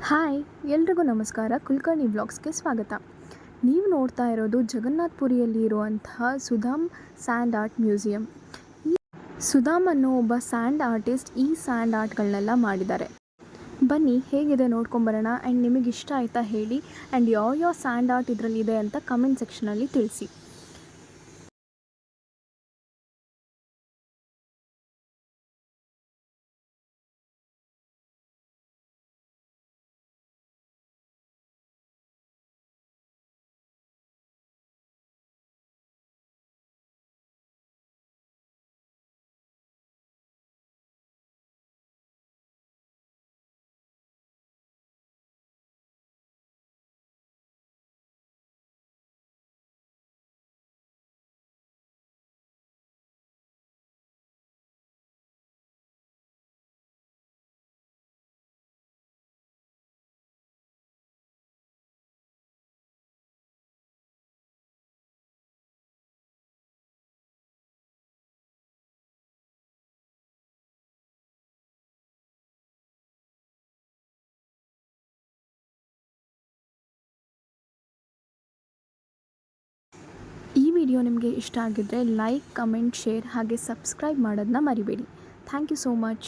Hi ಎಲ್ರಿಗೂ ನಮಸ್ಕಾರ. ಕುಲಕರ್ಣಿ ವ್ಲಾಗ್ಸ್ಗೆ ಸ್ವಾಗತ. ನೀವು ನೋಡ್ತಾ ಇರೋದು ಜಗನ್ನಾಥ್ಪುರಿಯಲ್ಲಿ ಇರುವಂತಹ ಸುಧಾಮ್ ಸ್ಯಾಂಡ್ ಆರ್ಟ್ ಮ್ಯೂಸಿಯಂ. ಈ ಸುಧಾಮ್ ಅನ್ನೋ ಒಬ್ಬ ಸ್ಯಾಂಡ್ ಆರ್ಟಿಸ್ಟ್ ಈ ಸ್ಯಾಂಡ್ ಆರ್ಟ್ಗಳನ್ನೆಲ್ಲ ಮಾಡಿದ್ದಾರೆ. ಬನ್ನಿ ಹೇಗಿದೆ ನೋಡ್ಕೊಂಬರೋಣ. ಆ್ಯಂಡ್ ನಿಮಗೆ ಇಷ್ಟ ಆಯಿತಾ ಹೇಳಿ. ಆ್ಯಂಡ್ ಯಾವ ಸ್ಯಾಂಡ್ ಆರ್ಟ್ ಇದರಲ್ಲಿದೆ ಅಂತ ಕಮೆಂಟ್ ಸೆಕ್ಷನಲ್ಲಿ ತಿಳಿಸಿ. ಈ ವಿಡಿಯೋ ನಿಮಗೆ ಇಷ್ಟ ಆಗಿದ್ದರೆ ಲೈಕ್, ಕಮೆಂಟ್, ಶೇರ್ ಹಾಗೆ ಸಬ್ಸ್ಕ್ರೈಬ್ ಮಾಡೋದನ್ನ ಮರಿಬೇಡಿ. Thank you so much.